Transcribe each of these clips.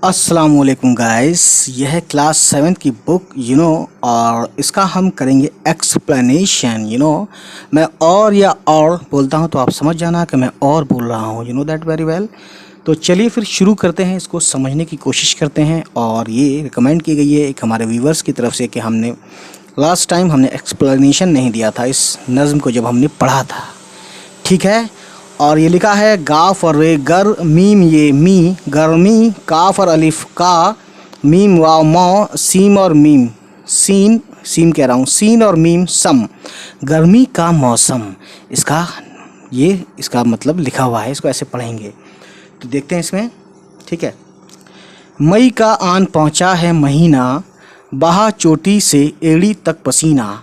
अस्सलामुअलैकुम गाइस, यह है क्लास 7 की बुक और इसका हम करेंगे एक्सप्लेनेशन। मैं और या और बोलता हूँ तो आप समझ जाना कि मैं और बोल रहा हूँ, दैट वेरी वेल। तो चलिए फिर शुरू करते हैं, इसको समझने की कोशिश करते हैं। और ये रिकमेंड की गई है एक हमारे व्यूवर्स की तरफ से कि हमने लास्ट टाइम हमने एक्सप्लेनेशन नहीं दिया था इस नज़्म को जब हमने पढ़ा था, ठीक है। और ये लिखा है गाफ और रे गर मीम ये मी गर्मी काफ और अलिफ का मीम वाव मौ सीम और मीम सीन सीम कह रहा हूँ सीन और मीम सम गर्मी का मौसम। इसका मतलब लिखा हुआ है, इसको ऐसे पढ़ेंगे तो देखते हैं इसमें, ठीक है। मई का आन पहुँचा है महीना, बहा चोटी से एड़ी तक पसीना।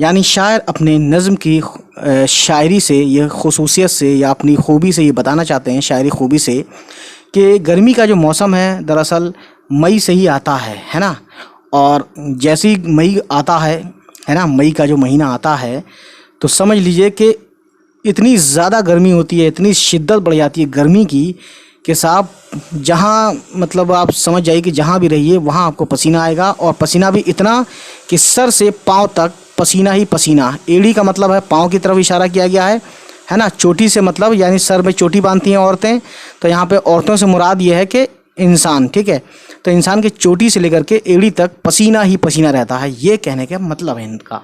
यानी शायर अपने नज़्म की शायरी से यह खुसूसियत से या अपनी खूबी से ये बताना चाहते हैं, शायरी खूबी से, कि गर्मी का जो मौसम है दरअसल मई से ही आता है ना। और जैसे ही मई आता है ना, मई का जो महीना आता है तो समझ लीजिए कि इतनी ज़्यादा गर्मी होती है, इतनी शिद्दत बढ़ जाती है गर्मी की कि साहब जहाँ मतलब आप समझ जाइए कि जहाँ भी रहिए वहाँ आपको पसीना आएगा। और पसीना भी इतना कि सर से पाँव तक पसीना ही पसीना। एड़ी का मतलब है पाँव की तरफ इशारा किया गया है ना। चोटी से मतलब यानी सर में चोटी बांधती हैं औरतें, तो यहाँ पे औरतों से मुराद ये है कि इंसान, ठीक है। तो इंसान के चोटी से लेकर के एड़ी तक पसीना ही पसीना रहता है, ये कहने का मतलब है इनका।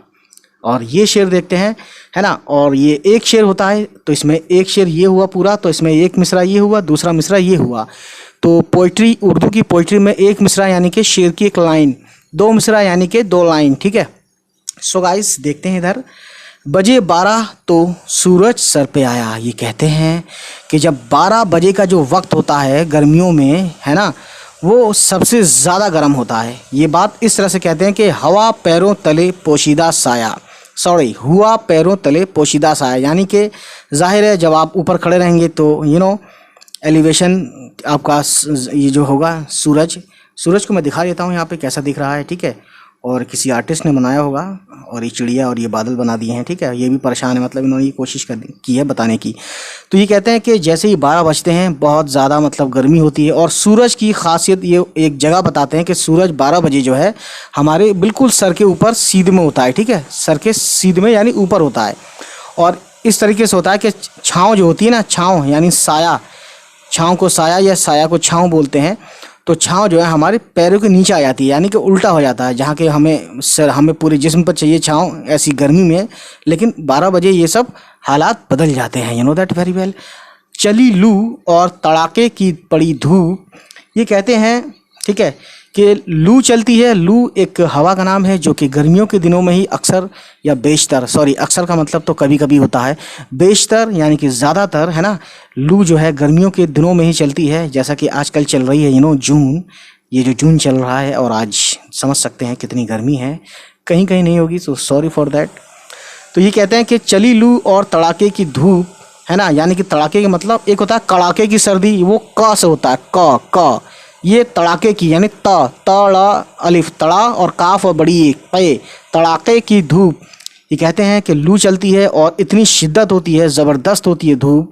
और ये शेर देखते हैं, है ना। और ये एक शेर होता है तो इसमें एक शेर ये हुआ पूरा, तो इसमें एक मिसरा ये हुआ, दूसरा मिसरा ये हुआ। तो पोइट्री, उर्दू की पोइट्री में एक मिसरा यानी कि शेर की एक लाइन, दो मिसरा यानी कि दो लाइन, ठीक है। सो गाइस देखते हैं इधर, बजे 12 तो सूरज सर पे आया। ये कहते हैं कि जब 12 बजे का जो वक्त होता है गर्मियों में, है ना, वो सबसे ज़्यादा गर्म होता है। ये बात इस तरह से कहते हैं कि हवा पैरों तले पोशीदा साया, हुआ पैरों तले पोशीदा साया। यानी कि जाहिर है जब आप ऊपर खड़े रहेंगे तो एलिवेशन आपका ये जो होगा सूरज को मैं दिखा देता हूँ यहाँ पे कैसा दिख रहा है, ठीक है। और किसी आर्टिस्ट ने बनाया होगा और ये चिड़िया और ये बादल बना दिए हैं, ठीक है। ये भी परेशान है, मतलब इन्होंने ये कोशिश की है बताने की। तो ये कहते हैं कि जैसे ही 12 बजते हैं बहुत ज़्यादा मतलब गर्मी होती है। और सूरज की खासियत ये एक जगह बताते हैं कि सूरज 12 बजे जो है हमारे बिल्कुल सर के ऊपर सीध में होता है, ठीक है। सर के सीध में यानी ऊपर होता है। और इस तरीके से होता है कि छाँव जो होती है ना, छाँव यानी साया, छाँव को साया या साया को छाँव बोलते हैं। तो छाँव जो है हमारे पैरों के नीचे आ जाती है, यानी कि उल्टा हो जाता है। जहाँ के हमें पूरे जिस्म पर चाहिए छाँव ऐसी गर्मी में, लेकिन 12 बजे ये सब हालात बदल जाते हैं, दैट वेरी वेल। चली लू और तड़ाके की पड़ी धूप, ये कहते हैं, ठीक है, कि लू चलती है। लू एक हवा का नाम है जो कि गर्मियों के दिनों में ही अक्सर या बेशतर, अक्सर का मतलब तो कभी कभी होता है, बेशतर यानी कि ज़्यादातर, है ना। लू जो है गर्मियों के दिनों में ही चलती है, जैसा कि आजकल चल रही है जून, ये जो जून चल रहा है और आज समझ सकते हैं कितनी गर्मी है। कहीं कहीं नहीं होगी, सो सॉरी फॉर दैट। तो ये कहते हैं कि चली लू और तड़ाके की धूप, है ना। यानी कि तड़ाके का मतलब एक होता है कड़ाके की सर्दी, वो क से होता है, क। ये तड़ाके की यानी तड़ा अलिफ तड़ा और काफ और बड़ी एक पे, तड़ाके की धूप। ये कहते हैं कि लू चलती है और इतनी शिद्दत होती है, ज़बरदस्त होती है धूप।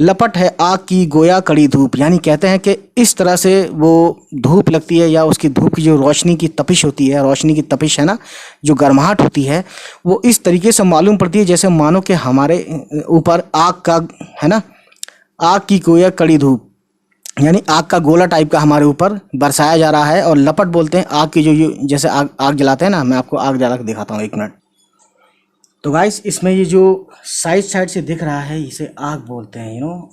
लपट है आग की गोया कड़ी धूप, यानी कहते हैं कि इस तरह से वो धूप लगती है या उसकी धूप की जो रोशनी की तपिश होती है, रोशनी की तपिश, है ना, जो गर्माहट होती है, वो इस तरीके से मालूम पड़ती है जैसे मानो कि हमारे ऊपर आग का, है ना, आग की गोया कड़ी धूप, यानी आग का गोला टाइप का हमारे ऊपर बरसाया जा रहा है। और लपट बोलते हैं आग की, जो जैसे आग जलाते हैं ना, मैं आपको आग जला के दिखाता हूँ, एक मिनट। तो गाइस इसमें ये जो साइड से दिख रहा है इसे आग बोलते हैं,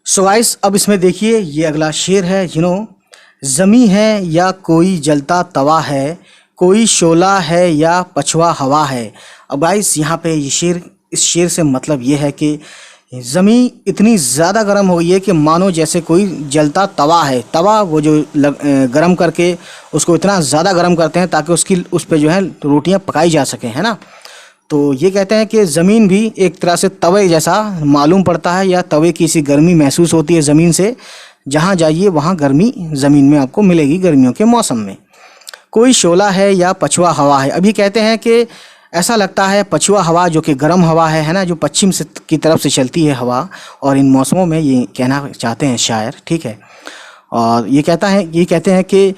सो गाइस अब इसमें देखिए ये अगला शेर है, ज़मी है या कोई जलता तवा है, कोई शोला है या पछवा हवा है। अब गाइस यहाँ पे इस शेर से मतलब ये है कि ज़मीन इतनी ज़्यादा गर्म हो गई है कि मानो जैसे कोई जलता तवा है। तवा वो जो गर्म करके उसको इतना ज़्यादा गर्म करते हैं ताकि उस पे जो है रोटियां पकाई जा सकें, है ना। तो ये कहते हैं कि ज़मीन भी एक तरह से तवे जैसा मालूम पड़ता है या तवे की सी गर्मी महसूस होती है ज़मीन से। जहाँ जाइए वहाँ गर्मी ज़मीन में आपको मिलेगी गर्मियों के मौसम में। कोई शोला है या पछवा हवा है। अब ये कहते हैं कि ऐसा लगता है पछुआ हवा जो कि गर्म हवा है ना, जो पश्चिम से की तरफ से चलती है हवा, और इन मौसमों में ये कहना चाहते हैं शायर, ठीक है। और ये कहते हैं कि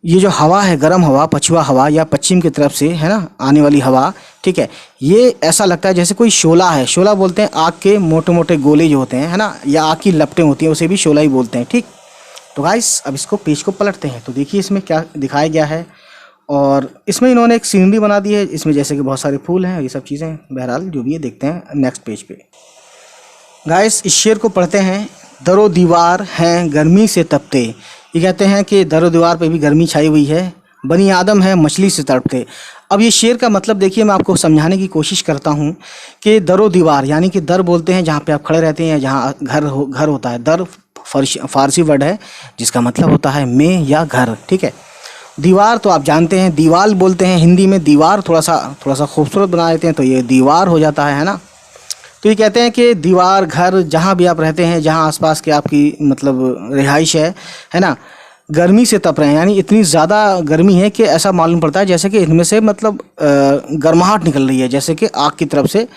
ये जो हवा है गर्म हवा, पछुआ हवा या पश्चिम की तरफ से है ना आने वाली हवा, ठीक है, ये ऐसा लगता है जैसे कोई शोला है। शोला बोलते हैं आग के मोटे मोटे गोले जो होते हैं है ना, या आग की लपटें होती हैं, उसे भी शोला ही बोलते हैं, ठीक। तो गाइस अब इसको पेज को पलटते हैं तो देखिए इसमें क्या दिखाया गया है। और इसमें इन्होंने एक सीनरी बना दी है, इसमें जैसे कि बहुत सारे फूल हैं, ये सब चीज़ें, बहरहाल जो भी है देखते हैं नेक्स्ट पेज पे। गाइस इस शेर को पढ़ते हैं। दरो दीवार हैं गर्मी से तपते, ये कहते हैं कि दरो दीवार पे भी गर्मी छाई हुई है, बनी आदम है मछली से तड़पते। अब ये शेर का मतलब देखिए, मैं आपको समझाने की कोशिश करता हूँ कि दरो दीवार यानी कि दर बोलते हैं जहाँ पे आप खड़े रहते हैं, जहाँ घर होता है। दर फारसी वर्ड है जिसका मतलब होता है में या घर, ठीक है। दीवार तो आप जानते हैं दीवाल बोलते हैं हिंदी में, दीवार थोड़ा सा खूबसूरत बना देते हैं तो ये दीवार हो जाता है ना। तो ये कहते हैं कि दीवार घर जहाँ भी आप रहते हैं, जहाँ आसपास के आपकी मतलब रिहाइश है ना, गर्मी से तप रहे हैं, यानी इतनी ज़्यादा गर्मी है कि ऐसा मालूम पड़ता है जैसे कि इनमें से मतलब गर्माहट निकल रही है, जैसे कि आग की तरफ से,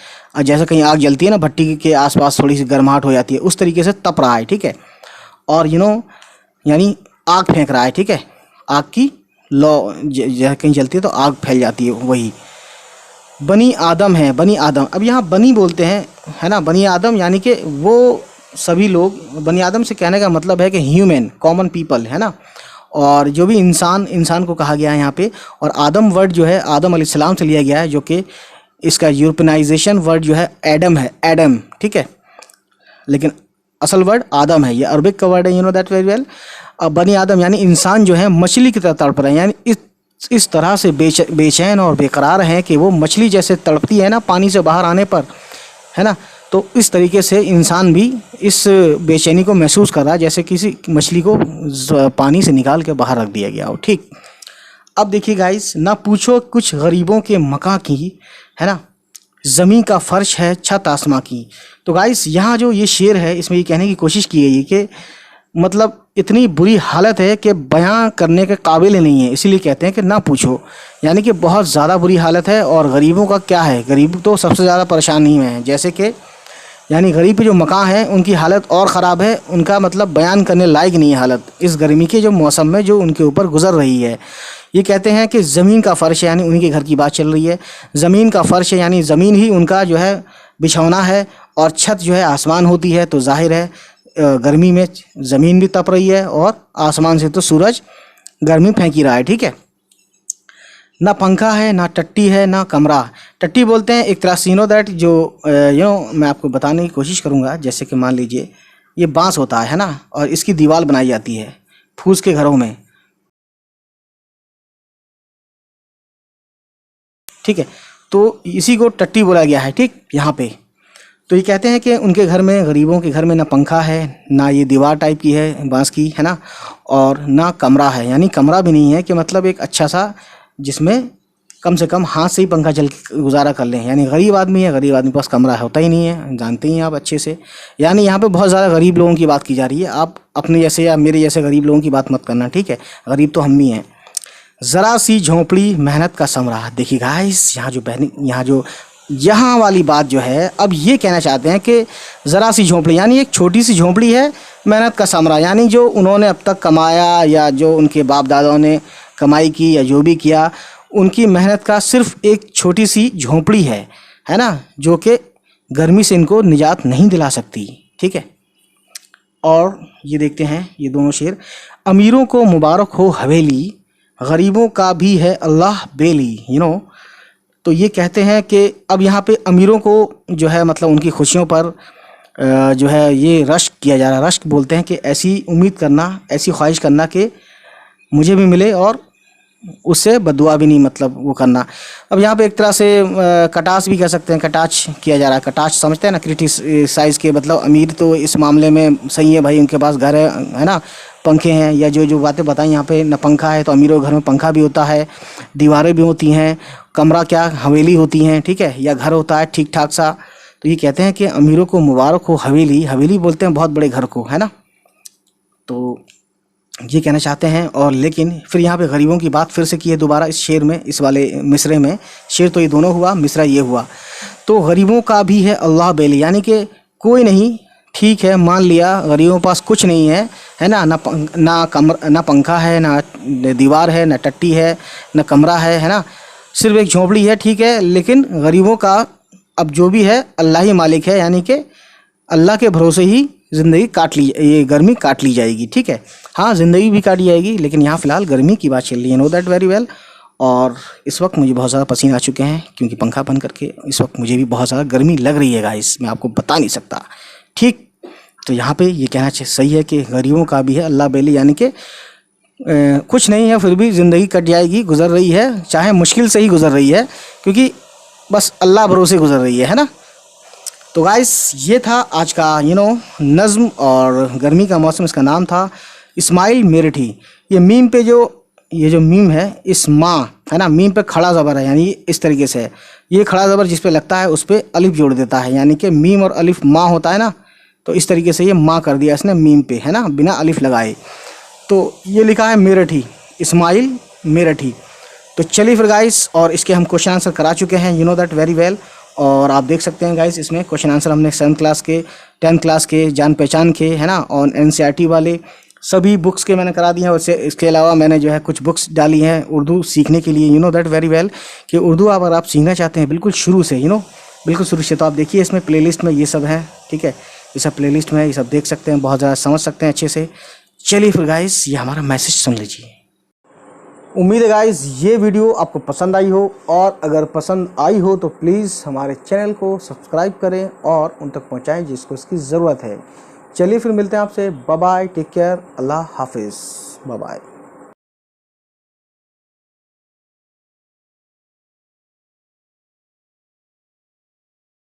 जैसे कहीं आग जलती है ना भट्टी के आसपास थोड़ी सी गर्माहट हो जाती है, उस तरीके से तप रहा है, ठीक है। और यानी आग फेंक रहा है, ठीक है। आग की लौ जैसे कहीं जलती है तो आग फैल जाती है, वही बनी आदम है। बनी आदम, अब यहाँ बनी बोलते हैं है ना, बनी आदम यानी कि वो सभी लोग, बनी आदम से कहने का मतलब है कि ह्यूमन, कॉमन पीपल है ना, और जो भी इंसान को कहा गया है यहाँ पे। और आदम वर्ड जो है आदम अलैहिस्सलाम से लिया गया है, जो कि इसका यूरोपनाइजेशन वर्ड जो है एडम है, एडम, ठीक है, लेकिन असल वर्ड आदम है, ये अरबिक का वर्ड है, you know that very well. अब बनी आदम यानी इंसान जो है मछली की तरह तड़प रहे हैं, यानी इस तरह से बेचैन और बेकरार हैं कि वो मछली जैसे तड़पती है ना पानी से बाहर आने पर, है ना, तो इस तरीके से इंसान भी इस बेचैनी को महसूस कर रहा है जैसे किसी मछली को पानी से निकाल के बाहर रख दिया गया हो, ठीक। अब देखिए गाइस, ना पूछो कुछ गरीबों के मकां की, है ना, ज़मीन का फर्श है छत आसमां की। तो गाइस यहाँ जो ये शेर है इसमें ये कहने की कोशिश की गई है कि मतलब इतनी बुरी हालत है कि बयां करने के काबिल ही नहीं है, इसीलिए कहते हैं कि ना पूछो, यानी कि बहुत ज़्यादा बुरी हालत है। और गरीबों का क्या है, गरीब तो सबसे ज़्यादा परेशानी में है, जैसे कि यानी गरीब के जो मकान हैं उनकी हालत और ख़राब है, उनका मतलब बयान करने लायक नहीं है हालत इस गर्मी के जो मौसम में जो उनके ऊपर गुजर रही है। ये कहते हैं कि ज़मीन का फ़र्श है, यानी उनके घर की बात चल रही है, ज़मीन का फ़र्श है यानी ज़मीन ही उनका जो है बिछौना है, और छत जो है आसमान होती है। तो जाहिर है गर्मी में ज़मीन भी तप रही है और आसमान से तो सूरज गर्मी फेंक ही रहा है, ठीक है। ना पंखा है, ना टट्टी है, ना कमरा। टट्टी बोलते हैं एक तरह से दैट जो मैं आपको बताने की कोशिश करूँगा, जैसे कि मान लीजिए ये बांस होता है ना, और इसकी दीवार बनाई जाती है फूस के घरों में, ठीक है। तो इसी को टट्टी बोला गया है, ठीक, यहाँ पे। तो ये कहते हैं कि उनके घर में, गरीबों के घर में ना पंखा है, ना ये दीवार टाइप की है बांस की, है ना, और ना कमरा है, यानी कमरा भी नहीं है कि मतलब एक अच्छा सा जिसमें कम से कम हाथ से ही पंखा चल के गुजारा कर लें। यानी गरीब आदमी है, गरीब आदमी के पास कमरा होता ही नहीं है, जानते ही हैं आप अच्छे से। यानी यहाँ पे बहुत ज़्यादा गरीब लोगों की बात की जा रही है, आप अपने जैसे या मेरे जैसे गरीब लोगों की बात मत करना, ठीक है, गरीब तो हम ही हैं। ज़रा सी झोंपड़ी मेहनत का समरा। देखिए गाइस यहाँ वाली बात जो है, अब ये कहना चाहते हैं कि ज़रा सी झोंपड़ी यानी एक छोटी सी झोंपड़ी है, मेहनत का समरा यानी जो उन्होंने अब तक कमाया या जो उनके बाप दादाओं ने कमाई की या जो भी किया, उनकी मेहनत का सिर्फ एक छोटी सी झोंपड़ी है ना, जो कि गर्मी से इनको निजात नहीं दिला सकती, ठीक है। और ये देखते हैं ये दोनों शेर। अमीरों को मुबारक हो हवेली, गरीबों का भी है अल्लाह बेली, तो ये कहते हैं कि अब यहाँ पे अमीरों को जो है मतलब उनकी खुशियों पर जो है ये रश्क किया जा रहा है। रश्क बोलते हैं कि ऐसी उम्मीद करना, ऐसी ख्वाहिश करना कि मुझे भी मिले और उससे बदुआ भी नहीं, मतलब वो करना। अब यहाँ पे एक तरह से कटास भी कह सकते हैं, कटाच किया जा रहा है। कटाच समझते हैं ना, क्रिटिसाइज़ के मतलब अमीर तो इस मामले में सही है भाई, उनके पास घर है ना, पंखे हैं, या जो बातें बताई यहाँ पे, न पंखा है तो अमीरों के घर में पंखा भी होता है, दीवारें भी होती हैं, कमरा क्या हवेली होती हैं, ठीक है, या घर होता है ठीक ठाक सा। तो ये कहते हैं कि अमीरों को मुबारक हो हवेली, हवेली बोलते हैं बहुत बड़े घर को, है ना। तो ये कहना चाहते हैं। और लेकिन फिर यहाँ पे गरीबों की बात फिर से की है दोबारा इस शेर में, इस वाले मिसरे में। शेर तो ये दोनों हुआ, मिसरा ये हुआ। तो गरीबों का भी है अल्लाह बेली, यानी कि कोई नहीं, ठीक है मान लिया गरीबों के पास कुछ नहीं है ना, ना पंखा है, ना दीवार है, ना टट्टी है, ना कमरा है ना, सिर्फ एक झोंपड़ी है, ठीक है। लेकिन गरीबों का अब जो भी है अल्लाह ही मालिक है, यानी कि अल्लाह के भरोसे ही ज़िंदगी काट ली, ये गर्मी काट ली जाएगी, ठीक है। हाँ ज़िंदगी भी काटी जाएगी, लेकिन यहाँ फ़िलहाल गर्मी की बात चल रही है, नो दैट वेरी वेल। और इस वक्त मुझे बहुत ज़्यादा पसीने आ चुके हैं, क्योंकि पंखा बंद करके इस वक्त मुझे भी बहुत ज़्यादा गर्मी लग रही है गाइस, मैं आपको बता नहीं सकता, ठीक। तो यहाँ पे ये कहना सही है कि गरीबों का भी है अल्लाह बेली, यानी कि कुछ नहीं है फिर भी ज़िंदगी कट जाएगी, गुजर रही है, चाहे मुश्किल से ही गुजर रही है, क्योंकि बस अल्लाह भरोसे गुजर रही है ना। तो गाइस ये था आज का नज़्म, और गर्मी का मौसम, इसका नाम था इस्माइल मेरठी। ये मीम पे ये जो मीम है, इस माँ है ना, मीम पे खड़ा ज़बर है, यानी इस तरीके से है, ये खड़ा ज़बर जिस पे लगता है उस पर अलिफ जोड़ देता है, यानी कि मीम और अलिफ माँ होता है ना, तो इस तरीके से ये माँ कर दिया इसने मीम पे, है ना, बिना अलिफ लगाए। तो ये लिखा है मेरठी, इस्माइल मेरठी। तो चलिए फिर गाइस, और इसके हम क्वेश्चन आंसर करा चुके हैं, you know that very well. और आप देख सकते हैं गाइस, इसमें क्वेश्चन आंसर हमने 7th क्लास के, 10th क्लास के, जान पहचान के, है ना, और NCERT वाले सभी बुक्स के मैंने करा दिए हैं। और इसके अलावा मैंने जो है कुछ बुक्स डाली हैं उर्दू सीखने के लिए, you know that very well, कि उर्दू अगर आप सीखना चाहते हैं बिल्कुल शुरू से, बिल्कुल शुरू से, तो आप देखिए इसमें प्लेलिस्ट में ये सब है, ठीक है, ये सब प्लेलिस्ट में ये सब देख सकते हैं, बहुत ज़्यादा समझ सकते हैं अच्छे से। चलिए फिर गाइस, ये हमारा मैसेज सुन लीजिए। उम्मीद है गाइस ये वीडियो आपको पसंद आई हो, और अगर पसंद आई हो तो प्लीज़ हमारे चैनल को सब्सक्राइब करें और उन तक पहुंचाएं जिसको इसकी ज़रूरत है। चलिए फिर मिलते हैं आपसे, बाय बाय, टेक केयर, अल्लाह हाफिज़, बाय बाय।